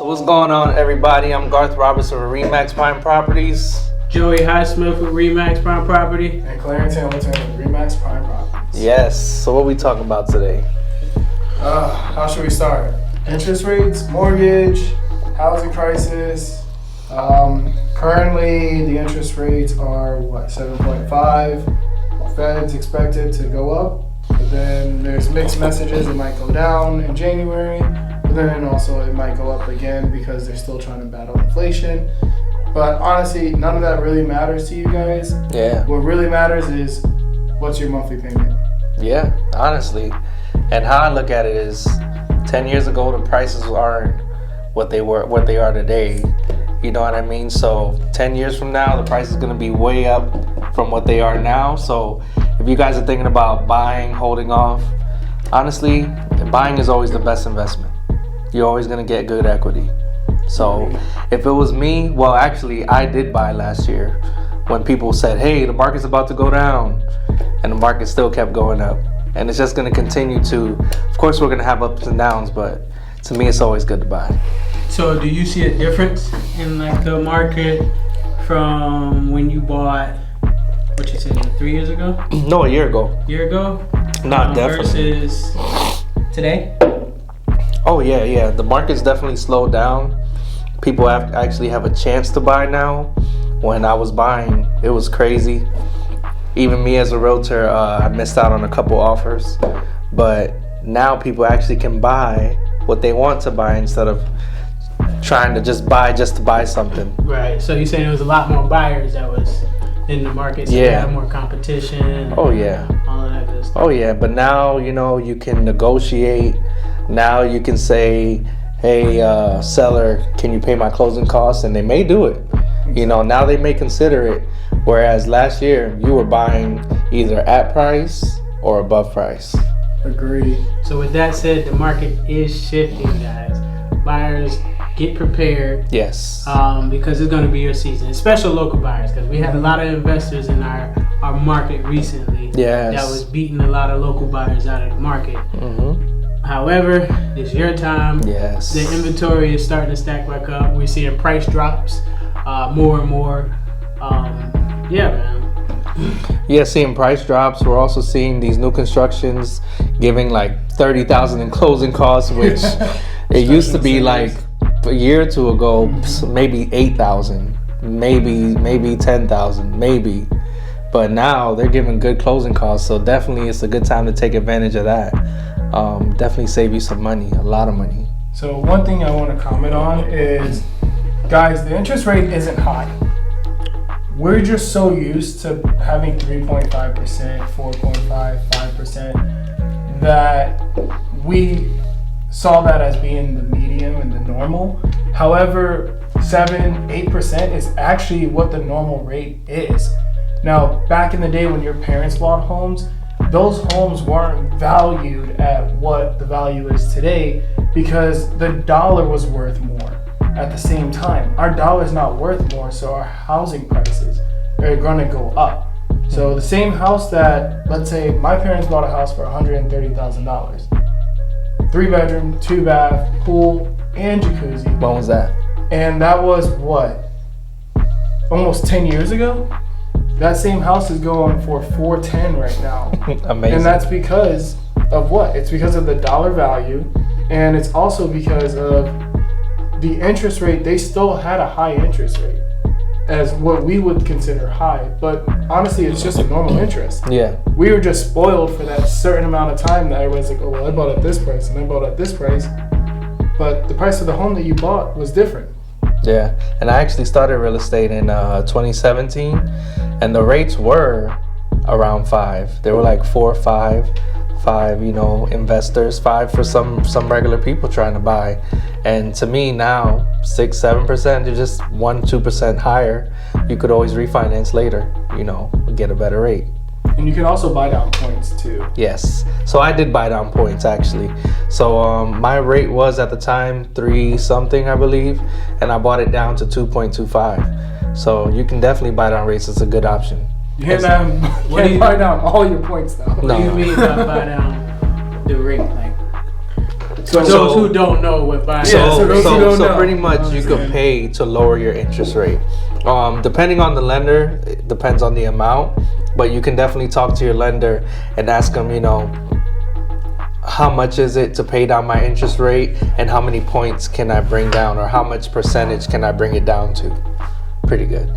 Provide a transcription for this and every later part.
So what's going on, everybody? I'm Garth Robertson with Remax Prime Properties. Joey Highsmith with Remax Prime Property. And Clarence Hamilton with Remax Prime Properties. Yes. So what we talking about today? How should we start? Interest rates, mortgage, housing crisis. Currently, the interest rates are 7.5. Fed's expected to go up, but then there's mixed messages. It might go down in January, but then also it might go up again because they're still trying to battle inflation. But honestly, none of that really matters to you guys. Yeah. What really matters is what's your monthly payment. Yeah, honestly. And how I look at it is 10 years ago the prices aren't what they are today. You know what I mean? So 10 years from now the price is gonna be way up from what they are now. So if you guys are thinking about buying, holding off, honestly, buying is always the best investment. You're always gonna get good equity. So if it was me, well, actually, I did buy last year when people said, hey, the market's about to go down, and the market still kept going up. And it's just going to continue to, of course, we're going to have ups and downs, but to me, it's always good to buy. So do you see a difference in like the market from when you bought, what you said, 3 years ago? No, a year ago. Year ago? Not definitely. Versus today? Oh, yeah. The market's definitely slowed down. People actually have a chance to buy now. When I was buying, it was crazy. Even me as a realtor, I missed out on a couple offers. But now people actually can buy what they want to buy instead of trying to just to buy something. Right. So you're saying there was a lot more buyers that was in the market, so you had more competition. Oh, yeah. All of that good stuff. Oh, yeah. But now, you can negotiate. Now you can say, hey, seller, can you pay my closing costs? And they may do it. Now they may consider it. Whereas last year, you were buying either at price or above price. Agree. So with that said, the market is shifting, guys. Buyers, get prepared. Yes. Because it's going to be your season, especially local buyers, because we had a lot of investors in our market recently. Yes. That was beating a lot of local buyers out of the market. Mm-hmm. However, it's your time. Yes. The inventory is starting to stack back up. We're seeing price drops more and more. Yeah, man. Yeah, seeing price drops. We're also seeing these new constructions giving like $30,000 in closing costs, which it used to be like a year or two ago, maybe $8,000, maybe $10,000, maybe. But now they're giving good closing costs, so definitely it's a good time to take advantage of that. Definitely save you some money, a lot of money. So one thing I want to comment on is, guys, the interest rate isn't high. We're just so used to having 3.5%, 4.5%, 5% that we saw that as being the medium and the normal. However, 7%, 8% is actually what the normal rate is. Now, back in the day when your parents bought homes, those homes weren't valued at what the value is today because the dollar was worth more at the same time. Our dollar's not worth more, so our housing prices are going to go up. So the same house that, let's say my parents bought a house for $130,000. 3 bedroom, 2 bath, pool, and jacuzzi. When was that? And that was what? Almost 10 years ago? That same house is going for $410 right now. Amazing. And that's because of what? It's because of the dollar value, and it's also because of the interest rate. They still had a high interest rate as what we would consider high, but honestly, it's just a normal interest. Yeah. We were just spoiled for that certain amount of time that everyone's like, oh, well, I bought at this price and I bought at this price, but the price of the home that you bought was different. Yeah, and I actually started real estate in 2017, and the rates were around 5. They were like 4 or 5, investors, 5 for some regular people trying to buy. And to me now, 6-7%, they're just 1-2% higher. You could always refinance later, get a better rate. And you can also buy down points too. Yes. So I did buy down points actually. So my rate was at the time 3 something, I believe, and I bought it down to 2.25. So you can definitely buy down rates. It's a good option. You can't buy down all your points though. What do you mean by buy down the rate? Like For those who don't know what buying So pretty much you could pay to lower your interest rate. Depending on the lender, it depends on the amount, but you can definitely talk to your lender and ask them, you know, how much is it to pay down my interest rate and how many points can I bring down, or how much percentage can I bring it down to? Pretty good.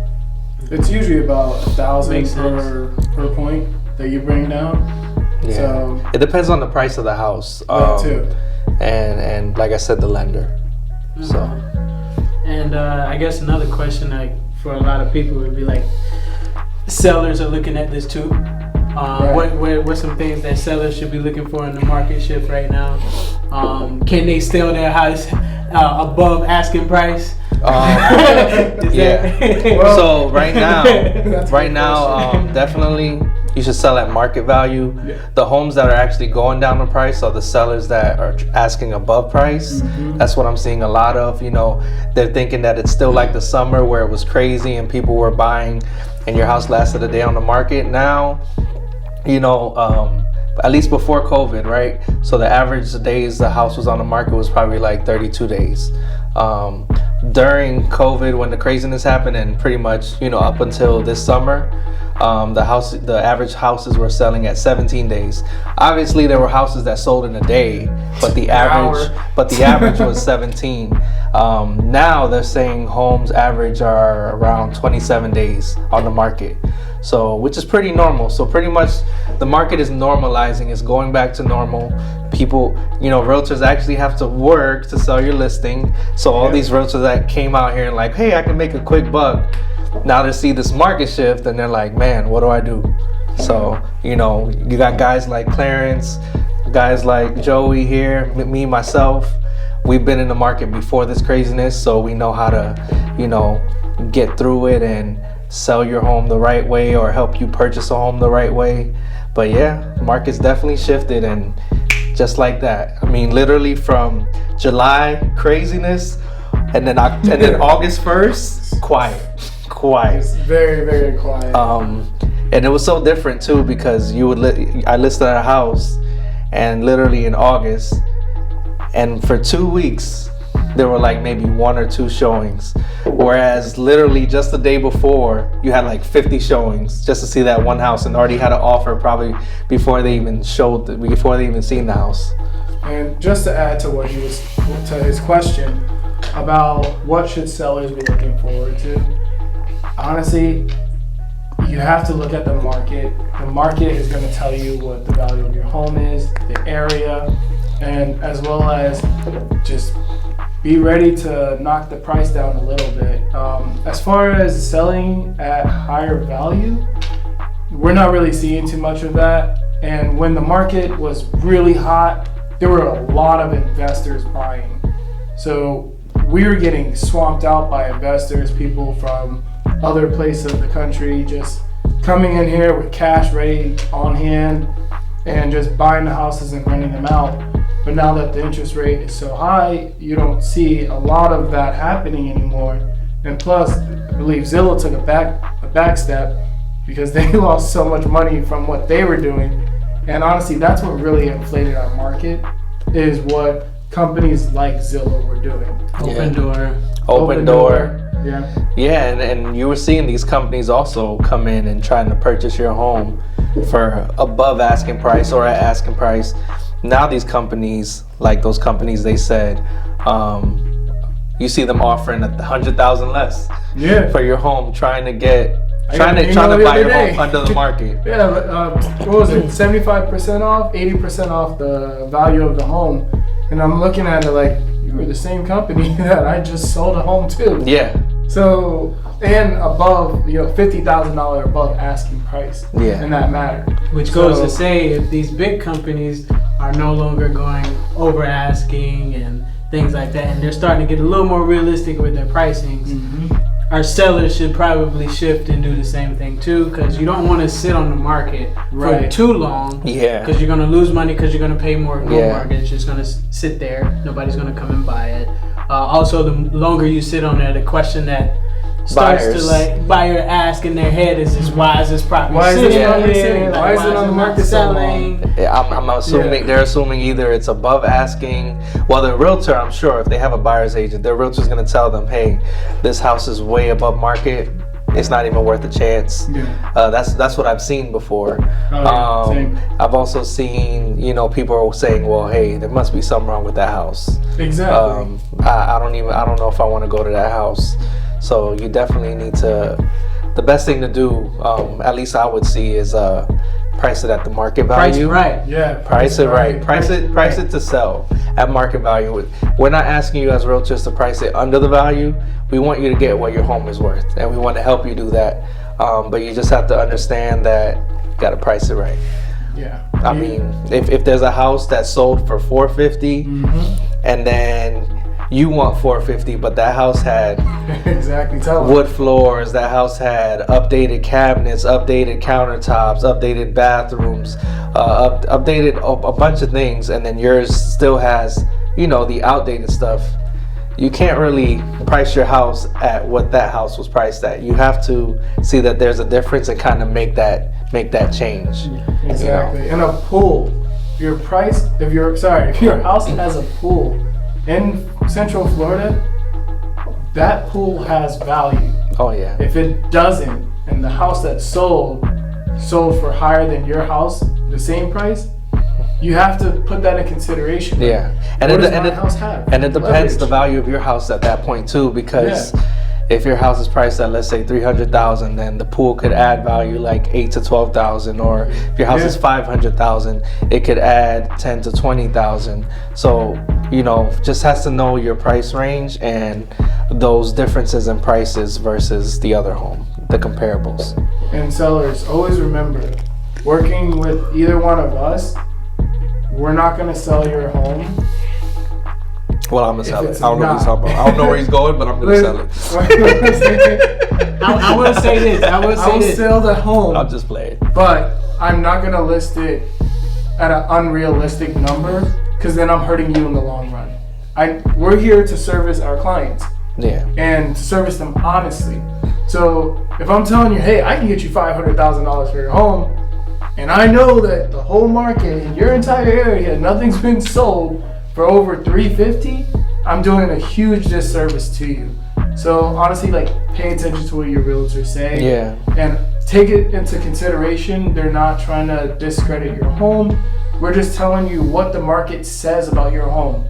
It's usually about 1,000 per point that you bring down. Yeah. So it depends on the price of the house. too. And like I said, the lender. So. And I guess another question, like for a lot of people, would be like, sellers are looking at this too. What's some things that sellers should be looking for in the market shift right now? Can they sell their house above asking price? So right now, definitely you should sell at market value. Yeah. The homes that are actually going down in price are the sellers that are asking above price. Mm-hmm. That's what I'm seeing a lot of. You know, they're thinking that it's still like the summer where it was crazy and people were buying and your house lasted a day on the market. Now, you know, at least before COVID, right? So the average days the house was on the market was probably like 32 days. During COVID, when the craziness happened, and pretty much, you know, up until this summer, the average houses were selling at 17 days. Obviously, there were houses that sold in a day, but the average was 17. Now they're saying homes average are around 27 days on the market. So, which is pretty normal. So pretty much the market is normalizing. It's going back to normal. People, you know, realtors actually have to work to sell your listing. So all these realtors that came out here and like, hey, I can make a quick buck. Now they see this market shift and they're like, man, what do I do? So, you know, you got guys like Clarence, guys like Joey here, me, myself. We've been in the market before this craziness, so we know how to, you know, get through it and sell your home the right way or help you purchase a home the right way. But yeah, market's definitely shifted, and just like that. I mean, literally from July craziness, and then August 1st, quiet. It's very, very quiet. And it was so different too, because I listed a house, and literally in August, and for 2 weeks there were like maybe 1 or 2 showings, whereas literally just the day before you had like 50 showings just to see that one house, and already had an offer probably before they even seen the house. And just to add to his question about what should sellers be looking forward to, honestly, you have to look at the market. The market is going to tell you what the value of your home is, the area, and as well as just be ready to knock the price down a little bit. As far as selling at higher value, we're not really seeing too much of that. And when the market was really hot, there were a lot of investors buying. So we were getting swamped out by investors, people from other places of the country just coming in here with cash ready on hand and just buying the houses and renting them out. But now that the interest rate is so high, you don't see a lot of that happening anymore. And plus, I believe Zillow took a back step because they lost so much money from what they were doing. And honestly, that's what really inflated our market, is what companies like Zillow were doing. Open door. Yeah. Yeah, and you were seeing these companies also come in and trying to purchase your home for above asking price or at asking price. Now these companies, like those companies, they said, you see them offering $100,000 less for your home, trying to buy your home under the market. Yeah, but what was it? 75% off, 80% off the value of the home, and I'm looking at it like, you were the same company that I just sold a home to. Yeah. So, and above, $50,000 above asking price. Yeah. And that mattered. Which goes to say, if these big companies are no longer going over asking and things like that, and they're starting to get a little more realistic with their pricings, our sellers should probably shift and do the same thing too, because you don't want to sit on the market for too long. Yeah. Because you're going to lose money, because you're going to pay more mortgage. It's just going to sit there. Nobody's going to come and buy it. Also, the longer you sit on there, the question that starts buyers. to like buyer ask in their head, is this why is this property Why is this sitting property here? sitting? Like, Why is it on the not market so long? Yeah, I'm assuming they're assuming either it's above asking. Well, the realtor, I'm sure, if they have a buyer's agent, their realtor's going to tell them, hey, this house is way above market. It's not even worth a chance. Yeah. That's what I've seen before. Same. I've also seen, people are saying, well, hey, there must be something wrong with that house. Exactly. I don't know if I want to go to that house. So you definitely need to. The best thing to do, at least I would see, is price it at the market value. Price right. Yeah. Price it right. Price it to sell at market value. We're not asking you as realtors to price it under the value. We want you to get what your home is worth, and we want to help you do that. But you just have to understand that you got to price it right. Yeah. I mean, if there's a house that's sold for $450, and then you want $450, but that house had exactly wood floors, that house had updated cabinets, updated countertops, updated bathrooms, updated a bunch of things, and then yours still has, the outdated stuff. You can't really price your house at what that house was priced at. You have to see that there's a difference and kind of make that change. Exactly. And a pool. If your house has a pool in Central Florida, that pool has value. Oh yeah. If it doesn't, and the house that's sold for higher than your house, the same price, you have to put that in consideration. Yeah, and house have? And it depends the value of your house at that point too, because if your house is priced at, let's say, $300,000, then the pool could add value like $8,000 to $12,000, or if your house is $500,000, it could add $10,000 to $20,000. So just has to know your price range and those differences in prices versus the other home, the comparables. And sellers, always remember, working with either one of us, we're not going to sell your home. Well, I'm going to sell it. I don't know what he's talking about. I don't know where he's going, but I'm going to sell it. I will say this. I will sell the home. I'll just play it. But I'm not going to list it at an unrealistic number, because then I'm hurting you in the long run. We're here to service our clients. Yeah. And to service them honestly. So if I'm telling you, hey, I can get you $500,000 for your home, and I know that the whole market in your entire area, nothing's been sold for over $350, I'm doing a huge disservice to you. So honestly, pay attention to what your realtors say. Yeah. And take it into consideration. They're not trying to discredit your home. We're just telling you what the market says about your home.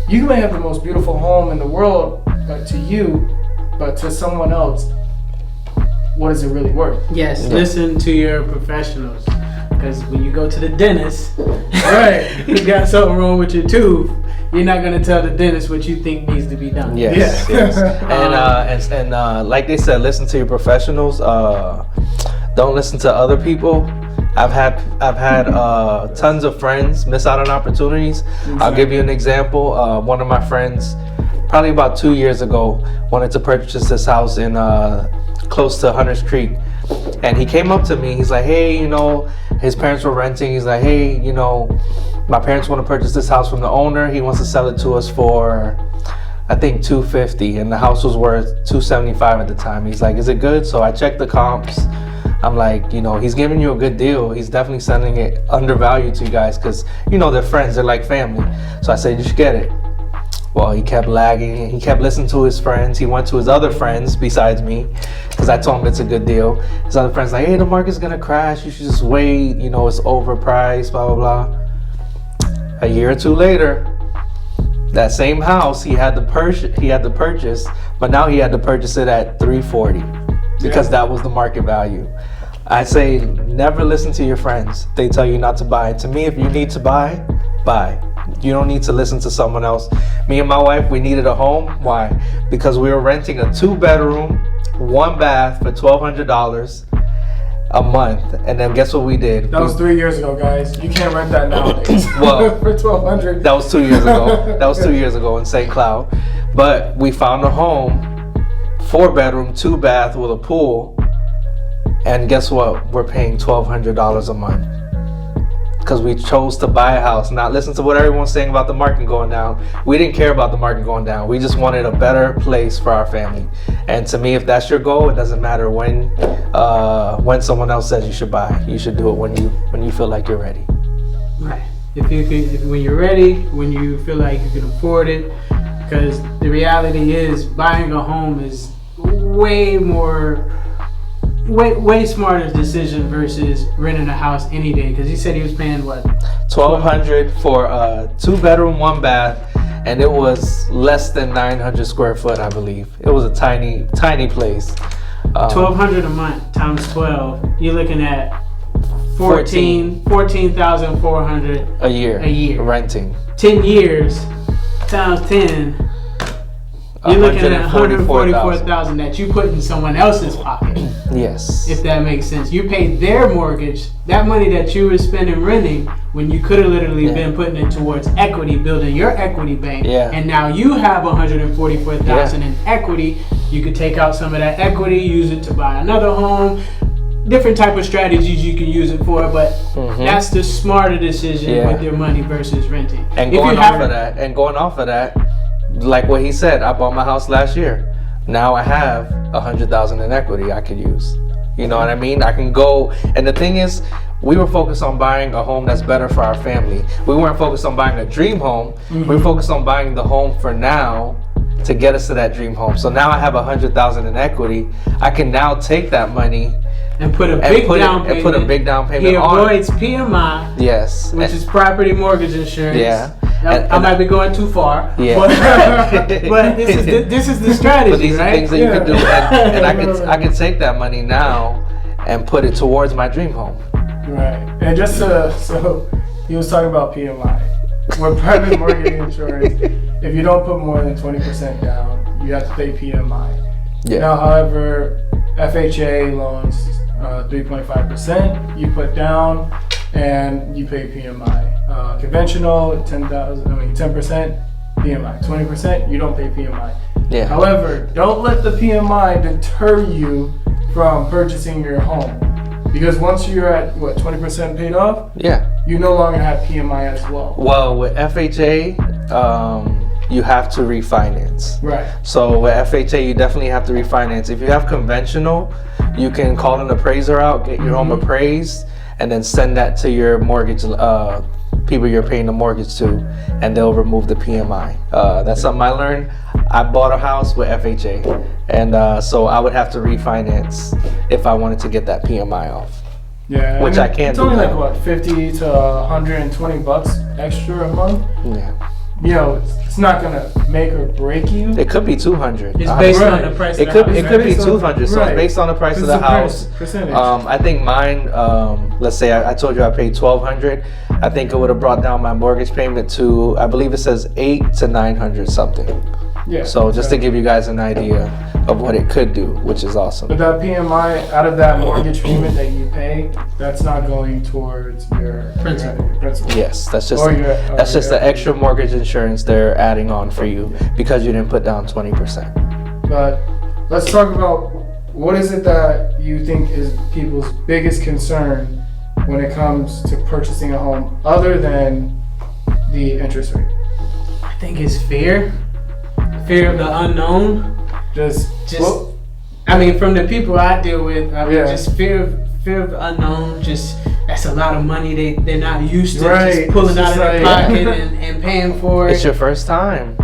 You may have the most beautiful home in the world, but to someone else, what is it really worth? Yes, listen to your professionals. Because when you go to the dentist, right, you got something wrong with your tooth, you're not going to tell the dentist what you think needs to be done. Yes. And like they said, listen to your professionals. Don't listen to other people. I've had tons of friends miss out on opportunities. Exactly. I'll give you an example. One of my friends, probably about 2 years ago, wanted to purchase this house in close to Hunters Creek. And he came up to me, he's like, hey, his parents were renting. He's like, hey, my parents want to purchase this house from the owner. He wants to sell it to us for, I think, $250, and the house was worth $275 at the time. He's like, is it good? So I checked the comps. I'm like, he's giving you a good deal. He's definitely selling it undervalued to you guys because, they're friends. They're like family. So I said, you should get it. Well, he kept lagging. He kept listening to his friends. He went to his other friends besides me because I told him it's a good deal. His other friends like, hey, the market's going to crash. You should just wait. It's overpriced, blah, blah, blah. A year or two later, that same house he had to purchase, but now he had to purchase it at $340 because that was the market value. I say never listen to your friends. They tell you not to buy. To me, if you need to buy, buy. You don't need to listen to someone else. Me and my wife, we needed a home. Why? Because we were renting a 2-bedroom, 1 bath for $1,200 a month. And then guess what we did? That was 3 years ago, guys. You can't rent that nowadays. Well, for $1,200. That was 2 years ago. That was 2 years ago in St. Cloud. But we found a home, 4-bedroom, 2 bath with a pool. And guess what? We're paying $1,200 a month. because we chose to buy a house, not listen to what everyone's saying about the market going down. We didn't care about the market going down. We just wanted a better place for our family. And to me, if that's your goal, it doesn't matter when someone else says you should buy. You should do it when you feel like you're ready. Right. When you're ready, when you feel like you can afford it, because the reality is buying a home is way smarter decision versus renting a house any day. Because he said he was paying what, $1,200 for a 2-bedroom, 1-bath, and it was less than 900 square foot, I believe. It was a tiny place. $1,200 a month times 12. You're looking at 14,400 a year. A year Renting. 10 years times 10. You're looking at 144,000 that you put in someone else's pocket. Yes. If that makes sense. You paid their mortgage, that money that you were spending renting, when you could have literally been putting it towards equity, building your equity bank. Yeah. And now you have 144,000 in equity. You could take out some of that equity, use it to buy another home. Different type of strategies you can use it for, but that's the smarter decision with your money versus renting. And going off of that, like what he said, I bought my house last year. Now I have 100,000 in equity I could use. You know what I mean? I can go, and the thing is, we were focused on buying a home that's better for our family. We weren't focused on buying a dream home. We were focused on buying the home for now to get us to that dream home. So now I have 100,000 in equity. I can now take that money and put a big down payment. He avoids PMI. Yes. Which is property mortgage insurance. Yeah. I might be going too far. Yeah. But this is the strategy, but these right? are things that you can do, and I can take that money now and put it towards my dream home. Right. And just so he was talking about PMI. With private mortgage insurance, if you don't put more than 20% down, you have to pay PMI. Yeah. Now, however, FHA loans 3.5% you put down and you pay PMI. Conventional 10% PMI. 20% you don't pay PMI. Yeah. However, don't let the PMI deter you from purchasing your home, because once you're at 20% paid off, you no longer have PMI as well. Well, with FHA, you have to refinance. Right. So with FHA, you definitely have to refinance. If you have conventional, you can call an appraiser out, get your home appraised, and then send that to your mortgage people you're paying the mortgage to, and they'll remove the PMI. That's something I learned. I bought a house with FHA, and so I would have to refinance if I wanted to get that PMI off. Yeah, which I can't do. It's only like what, $50 to $120 extra a month. Yeah. You know, it's not gonna make or break you. It could be 200. It's based on the price of the house. It could be 200. So it's based on the price of the house. Percentage. I think mine. Let's say I told you I paid $1,200. I think it would have brought down my mortgage payment to, I believe it says $800 to $900 something. Yeah. So just to give you guys an idea of what it could do, which is awesome. But that PMI, out of that mortgage payment that you pay, that's not going towards your principal. Yes, that's just the extra mortgage insurance they're adding on for you because you didn't put down 20%. But let's talk about, what is it that you think is people's biggest concern when it comes to purchasing a home, other than the interest rate? I think it's fear of the unknown. Just well, I mean, from the people I deal with, just fear of the unknown. Just, that's a lot of money they're not used to just pulling out of their pocket and paying for it. It's your first time.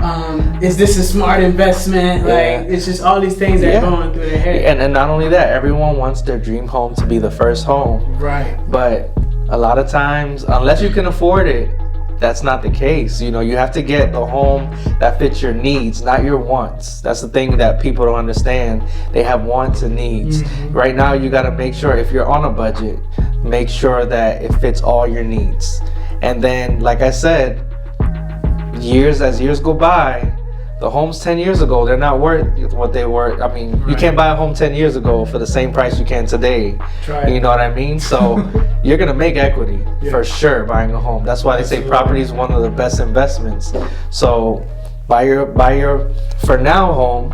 Is this a smart investment? Like, it's just all these things that are going through their head. And not only that, everyone wants their dream home to be the first home. Right. But a lot of times, unless you can afford it, that's not the case. You know, you have to get the home that fits your needs, not your wants. That's the thing that people don't understand. They have wants and needs. Right now, you got to make sure, if you're on a budget, make sure that it fits all your needs. And then, like I said, as years go by, the homes 10 years ago, they're not worth what they were. I mean, you can't buy a home 10 years ago for the same price you can today. You know what I mean? So you're going to make equity for sure buying a home. That's why they say property is one of the best investments. So buy your for now home,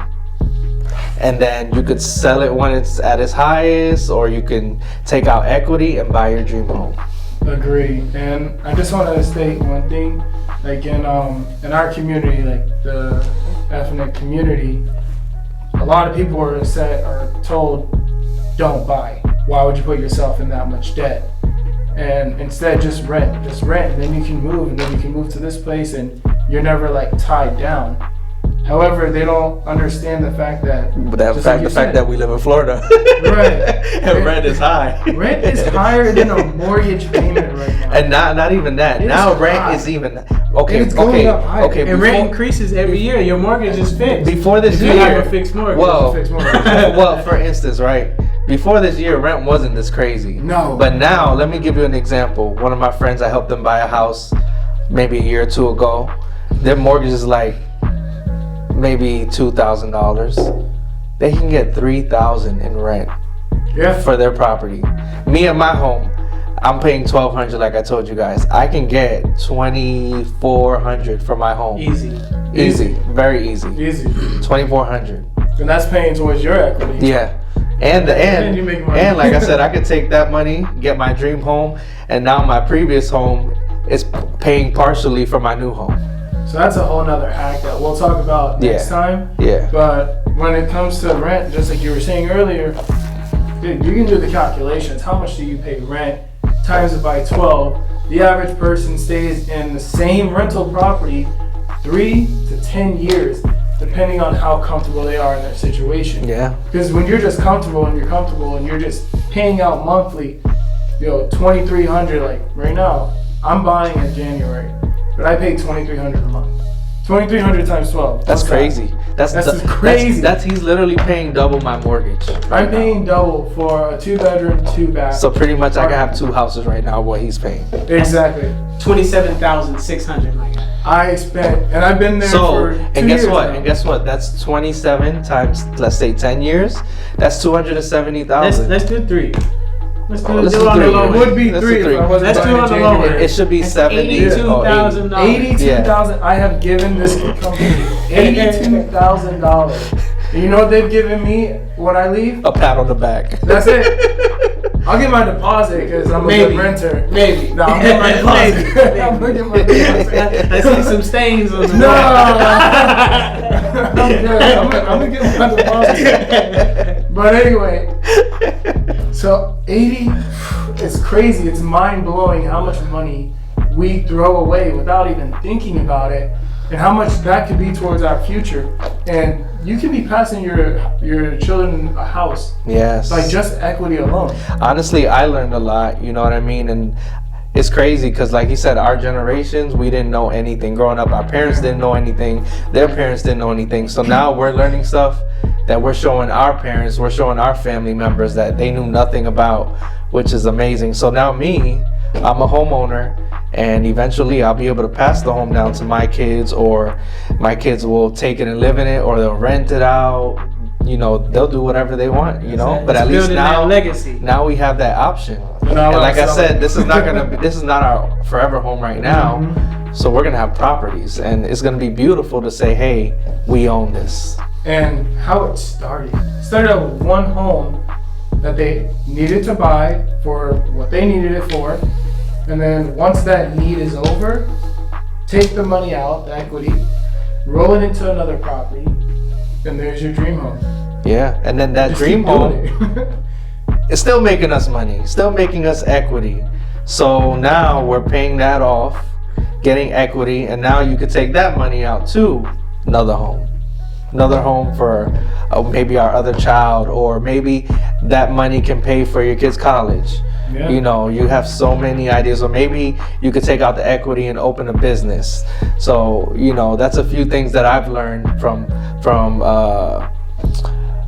and then you could sell it when it's at its highest, or you can take out equity and buy your dream home. Agree. And I just want to state one thing, like in our community, like the ethnic community, a lot of people are told, don't buy. Why would you put yourself in that much debt? And instead just rent, and then you can move to this place and you're never like tied down. However, they don't understand the fact that that we live in Florida, right? And rent is high. Rent is higher than a mortgage payment right now. And not even that. Now rent is even okay. And it's going up higher. Okay. And rent increases every year. Your mortgage is fixed. Before this you year, have a fixed mortgage. Well, for instance, right? Before this year, rent wasn't this crazy. No. But now, let me give you an example. One of my friends, I helped them buy a house maybe a year or two ago. Their mortgage is like maybe $2,000. They can get $3,000 in rent for their property. Me and my home, I'm paying $1,200 like I told you guys. I can get $2,400 for my home. Easy. Very easy. $2,400. And that's paying towards your equity. Yeah. And like I said, I could take that money, get my dream home, and now my previous home is paying partially for my new home. So that's a whole nother hack that we'll talk about next time. Yeah. But when it comes to rent, just like you were saying earlier, dude, you can do the calculations. How much do you pay rent? Times it by 12. The average person stays in the same rental property 3 to 10 years, depending on how comfortable they are in their situation. Yeah. Because when you're just comfortable and you're just paying out monthly, $2,300. Like right now, I'm buying in January, but I pay $2,300 a month. $2,300 times 12. That's crazy. That's crazy. He's literally paying double my mortgage. I'm paying double for a 2-bedroom, 2-bath. So pretty much I can have 2 houses right now. What he's paying. Exactly. $27,600, my guy. I spent, and I've been there for 2 years now. And guess what? That's 27 times, let's say 10 years. That's $270,000. Let's do 3. Let's do Let's it do on the 3. low. It would be 3 if I wasn't Let's do buying it on the in lower. January. It should be 70. $82,000. $82,000. I have given this company $82,000. And you know what they've given me when I leave? A pat on the back. That's it. I'll get my deposit because I'm a good renter. Maybe. No, I'm getting my deposit. I'm gonna get my deposit. I see some stains on the No. wall. I'm good. I'm gonna get my deposit. But anyway, so 80, it's crazy. It's mind blowing how much money we throw away without even thinking about it, and how much that could be towards our future. And you can be passing your children a house. Yes. By just equity alone. Honestly, I learned a lot. You know what I mean? And it's crazy because, like you said, our generations, we didn't know anything. Growing up, our parents didn't know anything. Their parents didn't know anything. So now we're learning stuff that we're showing our parents, we're showing our family members that they knew nothing about, which is amazing. So now me, I'm a homeowner, and eventually I'll be able to pass the home down to my kids, or my kids will take it and live in it, or they'll rent it out. You know, they'll do whatever they want, you know. But at least now we have that option. And like I said, this is not our forever home right now. Mm-hmm. So we're gonna have properties, and it's gonna be beautiful to say, hey, we own this. And how it started. It started out with one home that they needed to buy for what they needed it for. And then once that need is over, take the money out, the equity, roll it into another property, and there's your dream home. Yeah, and then that dream home is still making us money, still making us equity. So now we're paying that off, getting equity, and now you could take that money out to another home. Another home for maybe our other child, or maybe that money can pay for your kid's college. Yeah. You know, you have so many ideas. Or maybe you could take out the equity and open a business. So, you know, that's a few things that I've learned from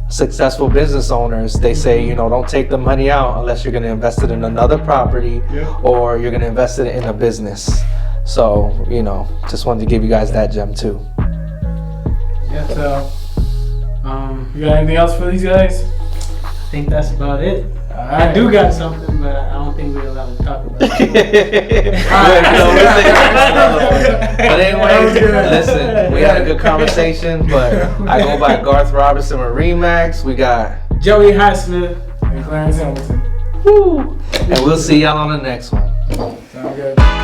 successful business owners. They say, you know, don't take the money out unless you're going to invest it in another property, or you're going to invest it in a business. So, you know, just wanted to give you guys that gem too. Yeah, so, you got anything else for these guys? I think that's about it. Right. I do got something, but I don't think we're allowed to talk about it. But anyway, listen, we had a good conversation, but I go by Garth Robertson with Remax. We got Joey Highsmith and Clarence Hamilton. Woo! And we'll see y'all on the next one. good.